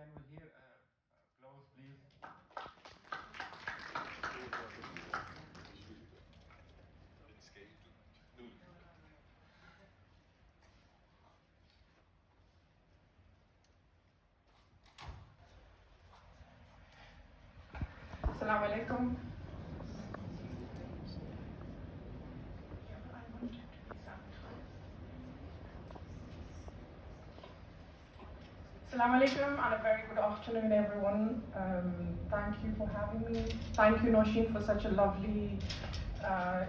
Can we hear applause, please? Assalamu alaikum. Assalamu alaikum and a very good afternoon, everyone. Thank you for having me. Thank you, Noshin, for such a lovely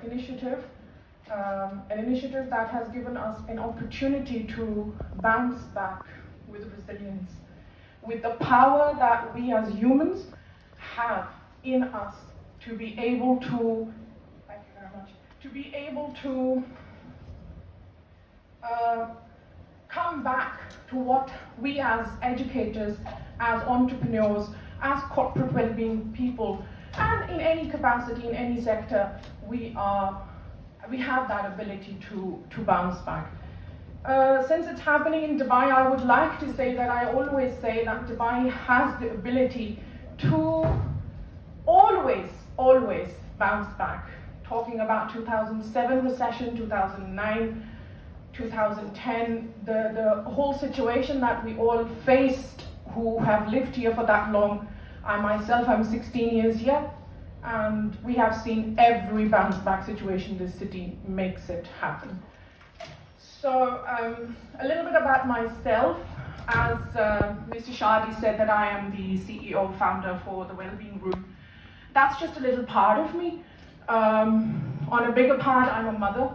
initiative. An initiative that has given us an opportunity to bounce back with resilience, with the power that we as humans have in us to be able to, thank you very much, to be able to come back to what we as educators, as entrepreneurs, as corporate well-being people, and in any capacity, in any sector, we have that ability to bounce back. Since it's happening in Dubai, I would like to say that I always say that Dubai has the ability to always bounce back. Talking about 2007 recession, 2009, 2010, the whole situation that we all faced who have lived here for that long. I myself, I'm 16 years here, and we have seen every bounce back situation this city makes it happen. So a little bit about myself. As Mr. Shadi said, that I am the CEO founder for the Wellbeing Room. That's just a little part of me. On a bigger part, I'm a mother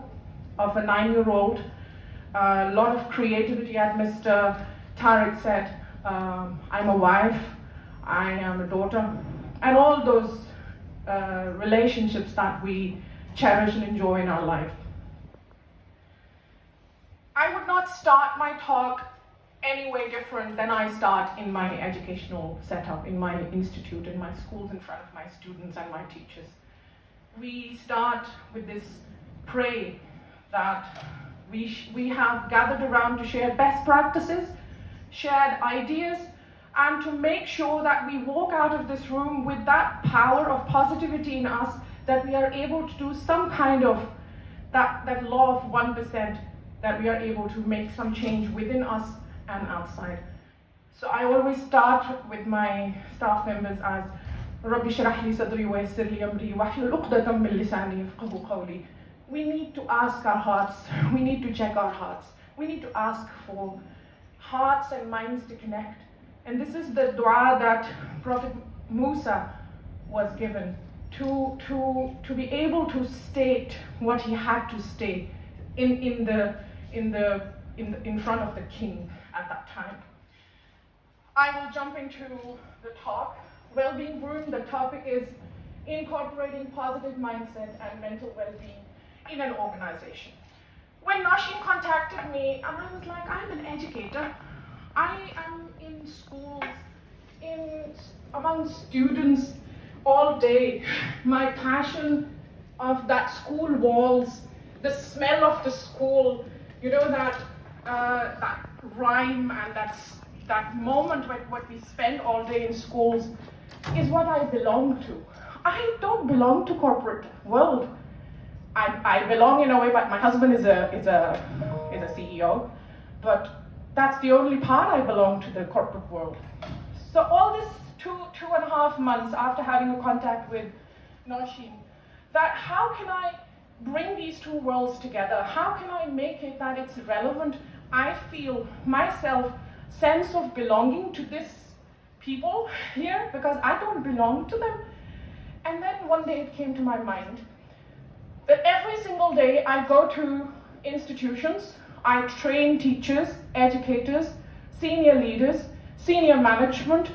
of a 9-year-old. A lot of creativity, as Mr. Tariq said. I'm a wife, I am a daughter, and all those relationships that we cherish and enjoy in our life. I would not start my talk any way different than I start in my educational setup, in my institute, in my schools, in front of my students and my teachers. We start with this pray that we have gathered around to share best practices, shared ideas, and to make sure that we walk out of this room with that power of positivity in us, that we are able to do some kind of that law of 1%, that we are able to make some change within us and outside. So I always start with my staff members as Rabbi shrah li sadri wa yassir li amri wahlul 'uqdatam min lisani yafqahu qawli. We need to ask our hearts, we need to check our hearts. We need to ask for hearts and minds to connect. And this is the dua that Prophet Musa was given to be able to state what he had to state in front of the king at that time. I will jump into the talk. Wellbeing Room, the topic is incorporating positive mindset and mental well-being in an organization. When Noshin contacted me, and I was like, I'm an educator. I am in schools, among students all day. My passion of that school walls, the smell of the school, you know, that rhyme and that moment what we spend all day in schools is what I belong to. I don't belong to corporate world. I belong in a way, but my husband is a CEO, but that's the only part I belong to the corporate world. So all this two and a half months after having a contact with Noshin, that how can I bring these two worlds together? How can I make it that it's relevant? I feel myself sense of belonging to this people here because I don't belong to them. And then one day it came to my mind that every single day I go to institutions, I train teachers, educators, senior leaders, senior management,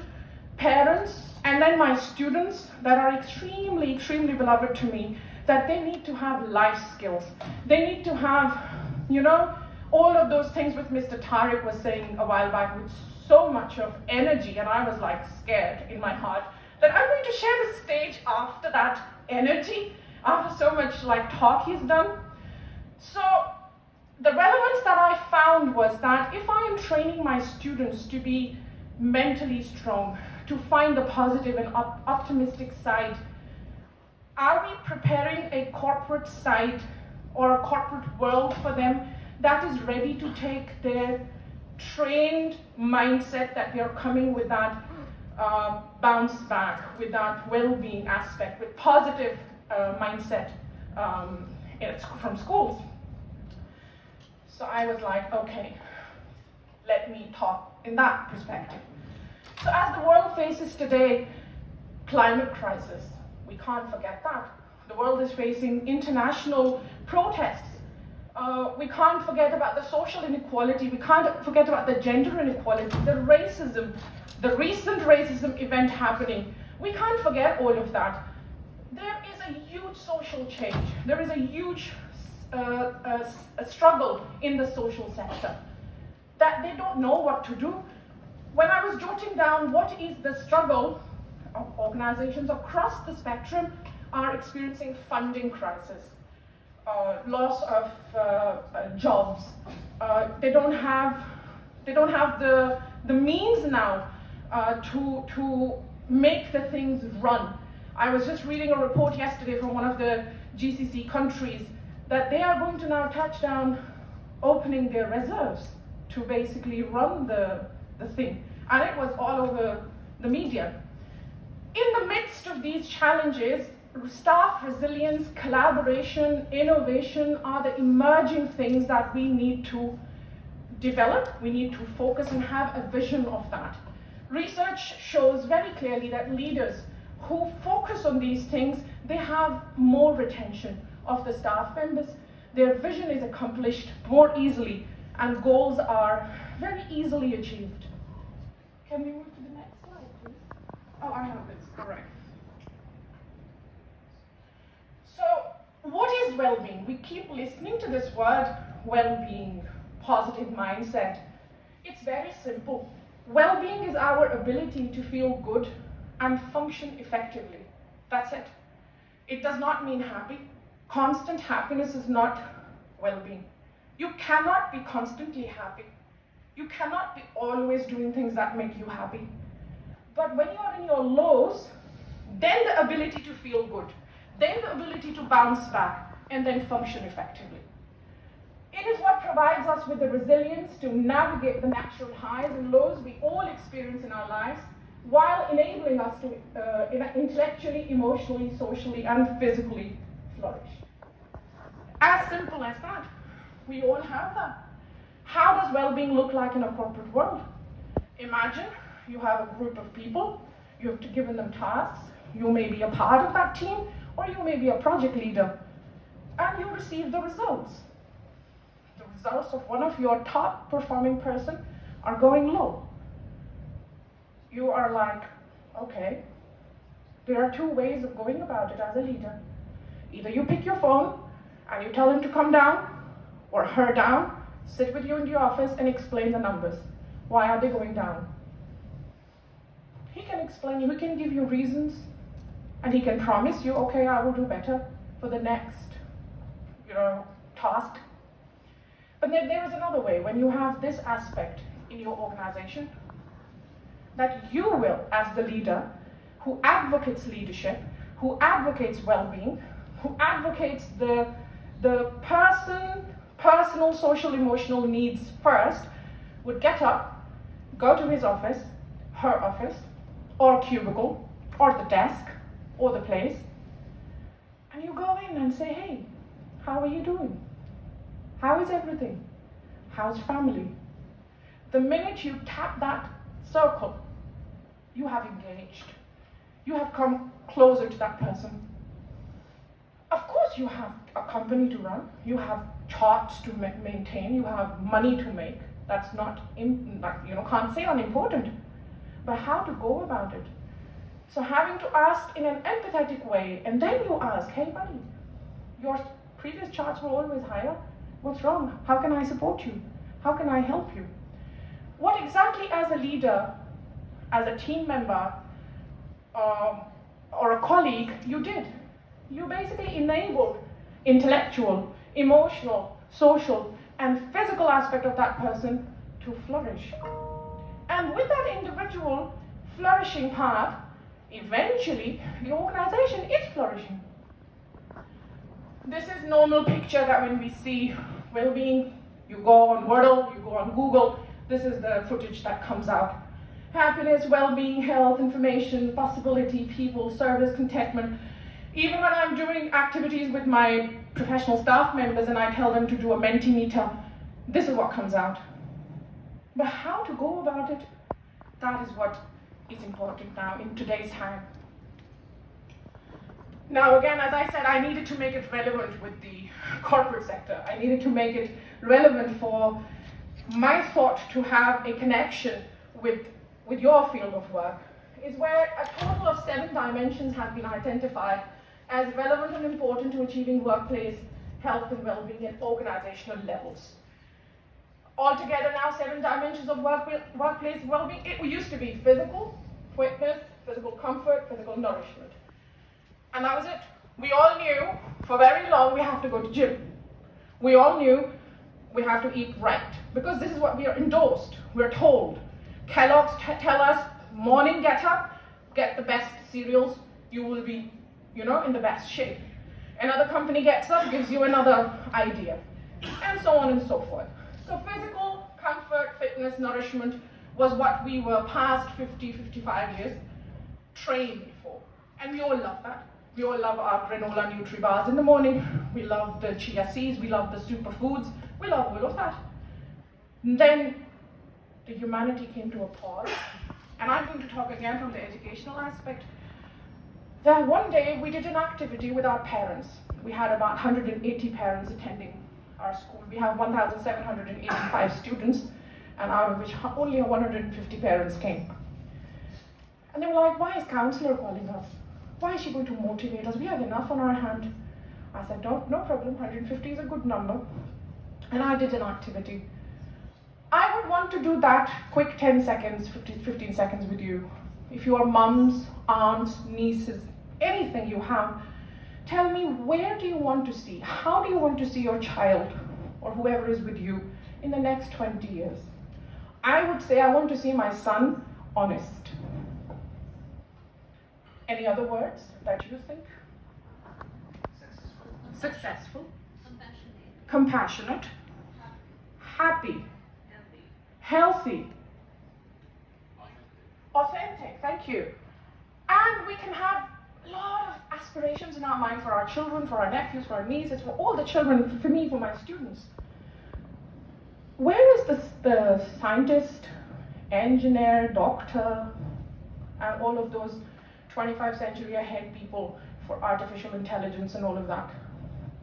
parents, and then my students that are extremely, extremely beloved to me, that they need to have life skills. They need to have, you know, all of those things which Mr. Tariq was saying a while back with so much of energy, and I was like scared in my heart that I'm going to share the stage after that energy, after so much like talk he's done. So the relevance that I found was that if I am training my students to be mentally strong, to find the positive and optimistic side? Are we preparing a corporate side or a corporate world for them that is ready to take their trained mindset that they're coming with that bounce back, with that well-being aspect, with positive mindset from schools? So I was like, okay, let me talk in that perspective. So as the world faces today climate crisis, we can't forget that. The world is facing international protests. We can't forget about the social inequality. We can't forget about the gender inequality, the racism, the recent racism event happening. We can't forget all of that. There is a huge social change. There is a huge a struggle in the social sector that they don't know what to do. When I was jotting down what is the struggle, organizations across the spectrum are experiencing funding crisis, loss of jobs. They don't have the means now to make the things run. I was just reading a report yesterday from one of the GCC countries that they are going to now touch down opening their reserves to basically run the thing. And it was all over the media. In the midst of these challenges, staff resilience, collaboration, innovation are the emerging things that we need to develop. We need to focus and have a vision of that. Research shows very clearly that leaders who focus on these things, they have more retention of the staff members. Their vision is accomplished more easily and goals are very easily achieved. Can we move to the next slide, please? Oh, I have this, correct. So, what is well-being? We keep listening to this word, well-being, positive mindset. It's very simple. Well-being is our ability to feel good and function effectively. That's it. It does not mean happy. Constant happiness is not well-being. You cannot be constantly happy. You cannot be always doing things that make you happy. But when you are in your lows, then the ability to feel good, then the ability to bounce back, and then function effectively. It is what provides us with the resilience to navigate the natural highs and lows we all experience in our lives, while enabling us to intellectually, emotionally, socially, and physically flourish. As simple as that. We all have that. How does well-being look like in a corporate world? Imagine you have a group of people, you have to give them tasks, you may be a part of that team, or you may be a project leader, and you receive the results. The results of one of your top performing person are going low. You are like, okay, there are two ways of going about it as a leader. Either you pick your phone and you tell him to come down, or her down, sit with you in the office and explain the numbers. Why are they going down? He can explain you, he can give you reasons, and he can promise you, okay, I will do better for the next, task. But then there is another way, when you have this aspect in your organization, that you will, as the leader, who advocates leadership, who advocates well-being, who advocates the personal, social, emotional needs first, would get up, go to his office, her office, or cubicle, or the desk, or the place, and you go in and say, hey, how are you doing? How is everything? How's family? The minute you tap that circle, you have engaged. You have come closer to that person. Of course you have a company to run, you have charts to maintain, you have money to make. That's not, can't say unimportant. But how to go about it? So having to ask in an empathetic way, and then you ask, hey buddy, your previous charts were always higher. What's wrong? How can I support you? How can I help you? What exactly as a leader, as a team member, or a colleague, you did? You basically enabled intellectual, emotional, social, and physical aspect of that person to flourish. And with that individual flourishing path, eventually the organization is flourishing. This is normal picture that when we see well-being, you go on Wordle, you go on Google, this is the footage that comes out. Happiness, well-being, health, information, possibility, people, service, contentment. Even when I'm doing activities with my professional staff members and I tell them to do a Mentimeter, this is what comes out. But how to go about it, that is what is important now in today's time. Now again, as I said, I needed to make it relevant with the corporate sector. I needed to make it relevant for my thought to have a connection with your field of work, is where a total of 7 dimensions have been identified as relevant and important to achieving workplace health and well-being at organizational levels. Altogether now 7 dimensions of workplace well-being. It used to be physical fitness, physical comfort, physical nourishment. And that was it. We all knew for very long we have to go to gym. We all knew we have to eat right, because this is what we are endorsed. We're told. Kellogg's tell us, morning get up, get the best cereals, you will be, in the best shape. Another company gets up, gives you another idea, and so on and so forth. So physical, comfort, fitness, nourishment was what we were past 50, 55 years trained for. And we all love that. We all love our granola Nutri-Bars in the morning. We love the chia seeds. We love the superfoods. We love all of that. And then the humanity came to a pause. And I'm going to talk again from the educational aspect. That one day we did an activity with our parents. We had about 180 parents attending our school. We have 1,785 students, and out of which only 150 parents came. And they were like, why is counselor calling us? Why is she going to motivate us? We have enough on our hand. I said, no problem, 150 is a good number. And I did an activity. I would want to do that quick 10 seconds, 15 seconds with you. If you are mums, aunts, nieces, anything you have, tell me, where do you want to see? How do you want to see your child or whoever is with you in the next 20 years? I would say I want to see my son honest. Any other words that you think? Successful. Compassionate. Happy. Healthy. Authentic. Thank you. And we can have a lot of aspirations in our mind for our children, for our nephews, for our nieces, for all the children, for me, for my students. Where is the scientist, engineer, doctor, and all of those 25th century ahead people for artificial intelligence and all of that?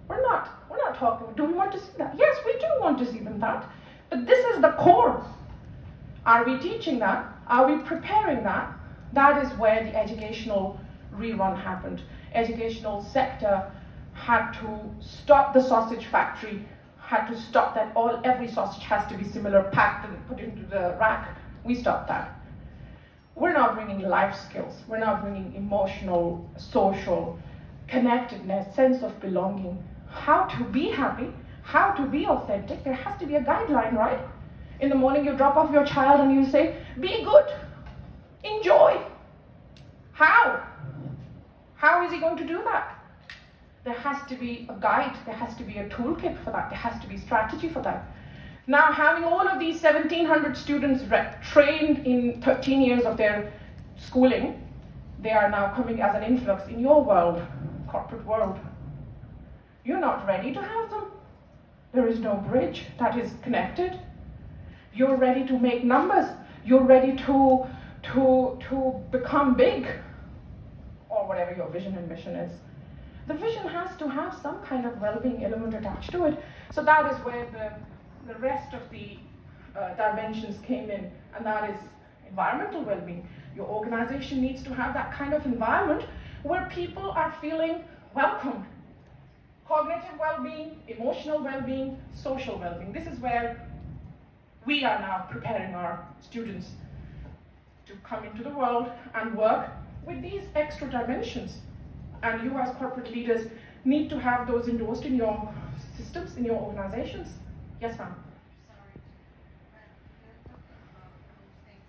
We're not talking. Do we want to see that? Yes, we do want to see them that. But this is the core. Are we teaching that? Are we preparing that? That is where the educational rerun happened. Educational sector had to stop the sausage factory, had to stop that every sausage has to be similar, packed and put into the rack. We stopped that. We're not bringing life skills. We're not bringing emotional, social, connectedness, sense of belonging. How to be happy, how to be authentic. There has to be a guideline, right? In the morning you drop off your child and you say, be good, enjoy. How? How is he going to do that? There has to be a guide, there has to be a toolkit for that, there has to be strategy for that. Now, having all of these 1,700 students trained in 13 years of their schooling, they are now coming as an influx in your world, corporate world. You're not ready to have them. There is no bridge that is connected. You're ready to make numbers. You're ready to become big, or whatever your vision and mission is. The vision has to have some kind of well-being element attached to it. So that is where the rest of the dimensions came in, and that is environmental well-being. Your organization needs to have that kind of environment where people are feeling welcomed. Cognitive well-being, emotional well-being, social well-being. This is where we are now preparing our students to come into the world and work with these extra dimensions. And you as corporate leaders need to have those endorsed in your systems, in your organizations. Yes, ma'am. Sorry to you're talking about those things,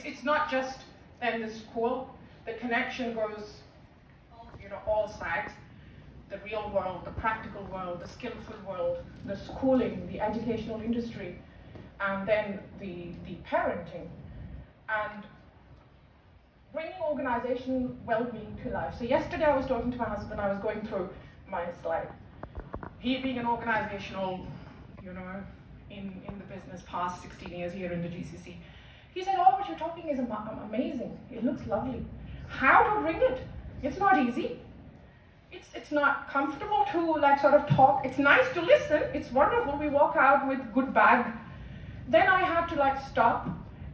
it's not just then the school. The connection goes, all sides. The real world, the practical world, the skillful world, the schooling, the educational industry, and then the parenting. And bringing organizational well-being to life. So yesterday I was talking to my husband, I was going through my slide. He being an organizational, in the business past 16 years here in the GCC. He said, oh, what you're talking is amazing. It looks lovely. How to bring it? It's not easy. It's not comfortable to sort of talk. It's nice to listen. It's wonderful. We walk out with good bag. Then I had to stop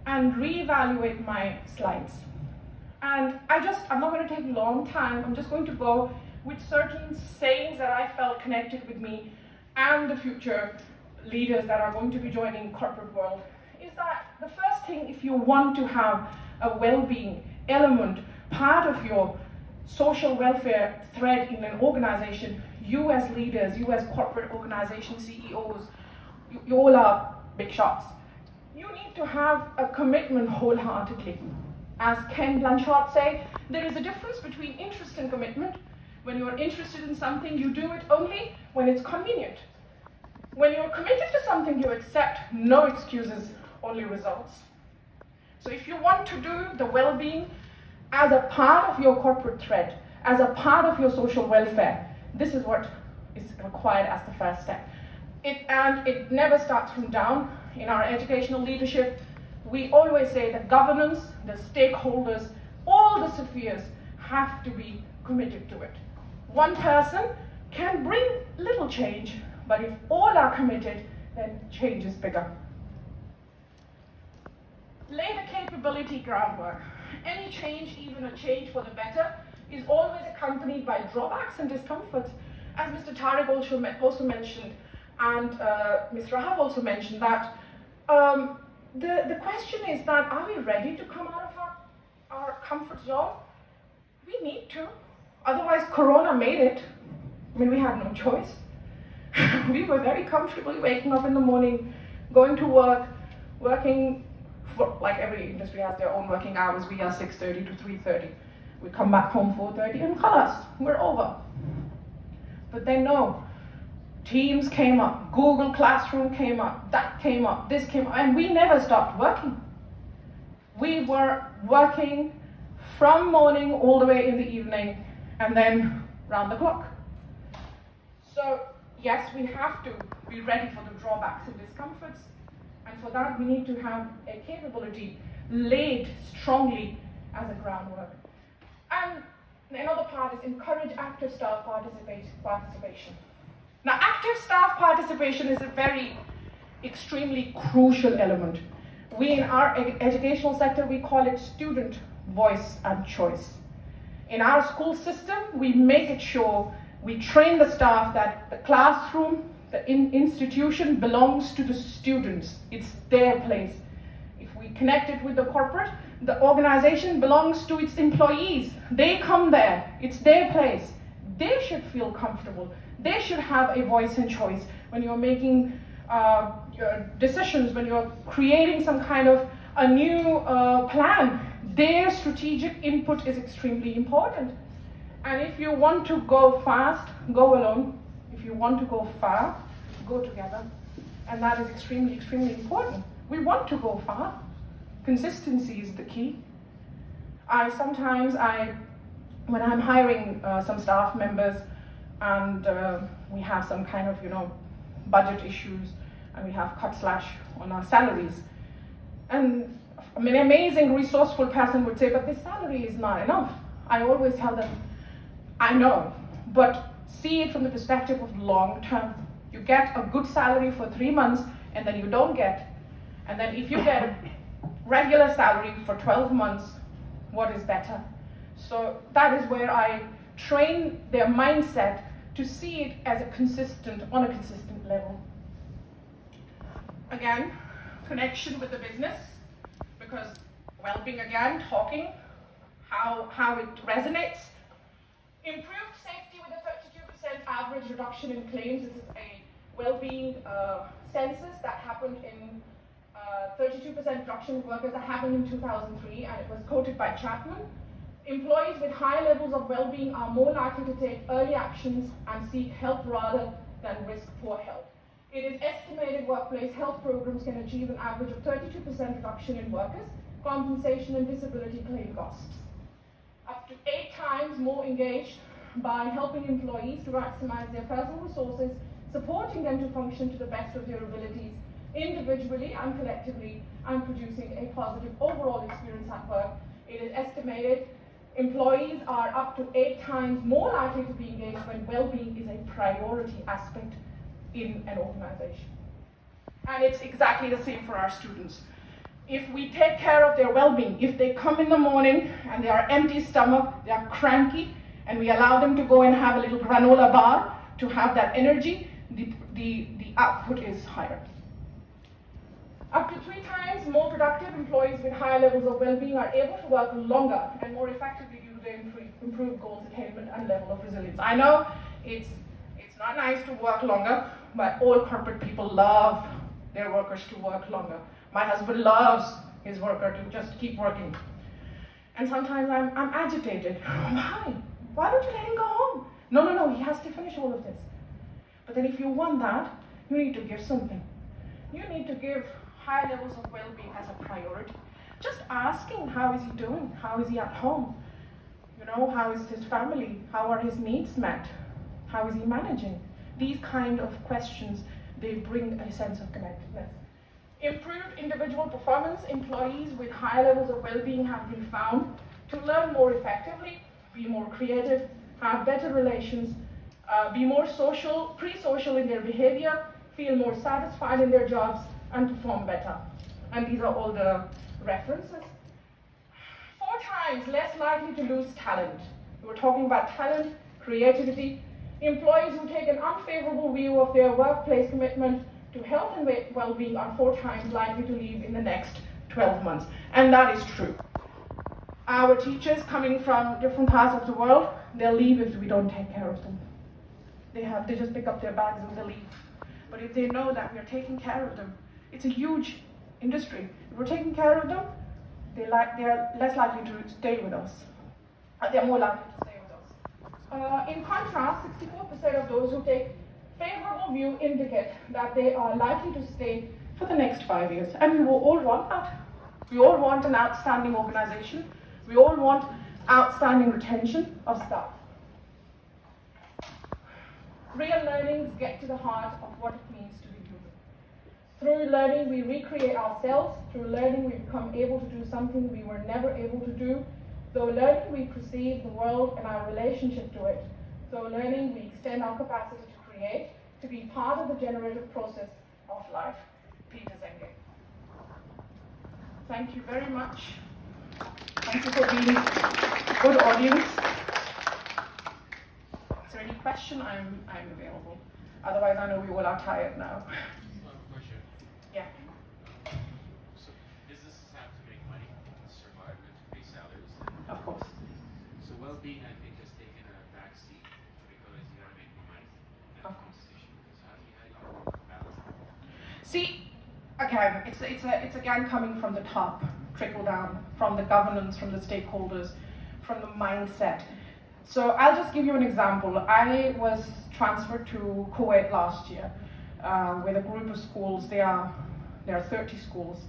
and reevaluate my slides. And I'm not going to take a long time. I'm just going to go with certain sayings that I felt connected with me and the future leaders that are going to be joining corporate world. Is that the first thing, if you want to have a well-being element, part of your social welfare thread in an organization, you as leaders, you as corporate organization CEOs, you all are big shots. You need to have a commitment wholeheartedly. As Ken Blanchard say, there is a difference between interest and commitment. When you're interested in something, you do it only when it's convenient. When you're committed to something, you accept no excuses, only results. So if you want to do the well-being as a part of your corporate thread, as a part of your social welfare, this is what is required as the first step. It never starts from down. In our educational leadership, we always say that governance, the stakeholders, all the spheres have to be committed to it. One person can bring little change, but if all are committed, then change is bigger. Lay the capability groundwork. Any change, even a change for the better, is always accompanied by drawbacks and discomfort. As Mr. Tariq also mentioned, and Ms. Rahab also mentioned that the question is that, are we ready to come out of our comfort zone? We need to. Otherwise, Corona made it. We had no choice. We were very comfortably waking up in the morning, going to work, working, like every industry has their own working hours. We are 6:30 to 3:30. We come back home 4:30 and khalas, we're over. But then no, Teams came up, Google Classroom came up, that came up, this came up, and we never stopped working. We were working from morning all the way in the evening, and then round the clock. So yes, we have to be ready for the drawbacks and discomforts, and for that we need to have a capability laid strongly as a groundwork. And another part is encourage active staff participation. Now, active staff participation is a very extremely crucial element. We in our educational sector, we call it student voice and choice. In our school system, we make it sure we train the staff that the classroom, the institution belongs to the students. It's their place. If we connect it with the corporate, the organization belongs to its employees. They come there. It's their place. They should feel comfortable. They should have a voice and choice when you're making your decisions, when you're creating some kind of a new plan. Their strategic input is extremely important. And if you want to go fast, go alone. If you want to go far, go together. And that is extremely, extremely important. We want to go far. Consistency is the key. When I'm hiring some staff members and we have some kind of, budget issues and we have cut slash on our salaries. And an amazing resourceful person would say, but this salary is not enough. I always tell them, I know, but see it from the perspective of long term. You get a good salary for 3 months and then you don't get. And then if you get a regular salary for 12 months, what is better? So that is where I train their mindset to see it as on a consistent level. Again, connection with the business, because well-being again, talking, how it resonates. Improved safety with a 32% average reduction in claims. This is a well-being census that happened in 32% reduction in workers happened in 2003, and it was quoted by Chapman. Employees with high levels of well-being are more likely to take early actions and seek help rather than risk poor health. It is estimated workplace health programs can achieve an average of 32% reduction in workers' compensation and disability claim costs. Up to 8 times more engaged by helping employees to maximize their personal resources, supporting them to function to the best of their abilities, individually and collectively, and producing a positive overall experience at work. It is estimated employees are up to 8 times more likely to be engaged when well-being is a priority aspect in an organization. And it's exactly the same for our students. If we take care of their well-being, if they come in the morning and they are empty stomach, they are cranky, and we allow them to go and have a little granola bar to have that energy, the output is higher. Up to 3 times more productive employees with higher levels of well-being are able to work longer and more effectively due to their improved goals attainment and level of resilience. I know it's not nice to work longer, but all corporate people love their workers to work longer. My husband loves his worker to just keep working. And sometimes I'm agitated. Why? Why don't you let him go home? No, he has to finish all of this. But then if you want that, you need to give something. You need to give high levels of well-being as a priority. Just asking, how is he doing? How is he at home? You know, how is his family? How are his needs met? How is he managing? These kind of questions, they bring a sense of connectedness. Improved individual performance. Employees with high levels of well-being have been found to learn more effectively, be more creative, have better relations, be more social, pre-social in their behavior, feel more satisfied in their jobs, and perform better. And these are all the references. 4 times less likely to lose talent. We were talking about talent, creativity. Employees who take an unfavorable view of their workplace commitment to health and well-being are 4 times likely to leave in the next 12 months. And that is true. Our teachers coming from different parts of the world, they'll leave if we don't take care of them. They just pick up their bags and they leave. But if they know that we are taking care of them, it's a huge industry. If we're taking care of them, they are less likely to stay with us. They're more likely to stay with us. In contrast, 64% of those who take favorable view indicate that they are likely to stay for the next 5 years. And we will all want that. We all want an outstanding organization. We all want outstanding retention of staff. Real learnings get to the heart of what it means to be human. Through learning, we recreate ourselves. Through learning, we become able to do something we were never able to do. Through learning, we perceive the world and our relationship to it. Through learning, we extend our capacity to create, to be part of the generative process of life. Peter Zenge. Thank you very much. Thank you for being a good audience. Is there any question? I'm available. Otherwise, I know we all are tired now. Question. Yeah. So businesses have to make money to survive and to pay salaries. Of course. So well-being, I think, has taken a back seat because you gotta make more money. Of course. So how do you balance that? See, again, it's again coming from the top, trickle down, from the governance, from the stakeholders, from the mindset. So I'll just give you an example. I was transferred to Kuwait last year with a group of schools. There are 30 schools,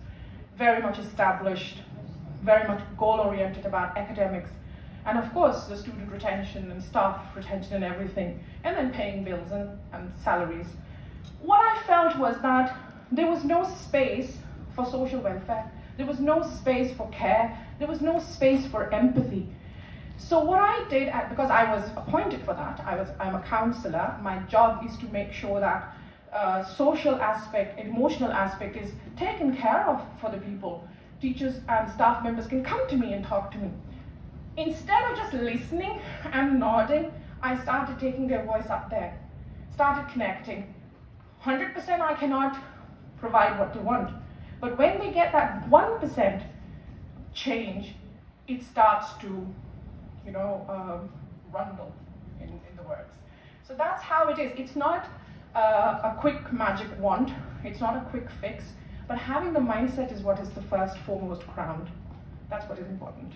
very much established, very much goal-oriented about academics, and of course the student retention and staff retention and everything, and then paying bills and salaries. What I felt was that there was no space for social welfare. There was no space for care. There was no space for empathy. So what I did, because I was appointed for that, I'm a counselor. My job is to make sure that social aspect, emotional aspect is taken care of for the people. Teachers and staff members can come to me and talk to me. Instead of just listening and nodding, I started taking their voice up there, started connecting. 100% I cannot provide what they want. But when they get that 1% change, it starts to, rundle in the works. So that's how it is. It's not a quick magic wand. It's not a quick fix. But having the mindset is what is the first, foremost ground. That's what is important.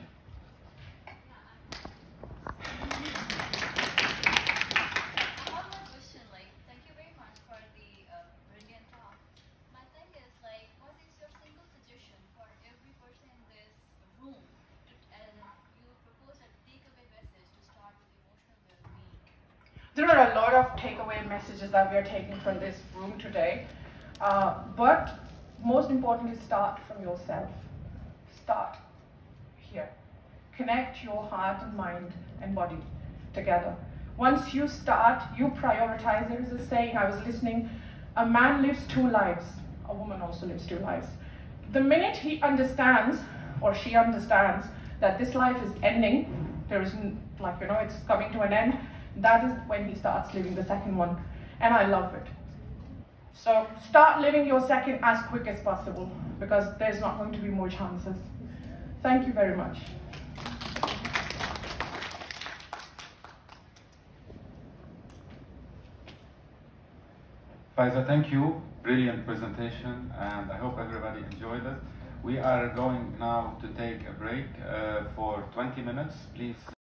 There are a lot of takeaway messages that we are taking from this room today, but most importantly, start from yourself. Start here. Connect your heart and mind and body together. Once you start, you prioritize. There is a saying, I was listening, a man lives 2 lives, a woman also lives 2 lives. The minute he understands, or she understands, that this life is ending, there is, it's coming to an end, that is when he starts living the second one. And I love it. So start living your second as quick as possible, because there's not going to be more chances. Thank you very much. Faiza, thank you. Brilliant presentation, and I hope everybody enjoyed it. We are going now to take a break for 20 minutes. Please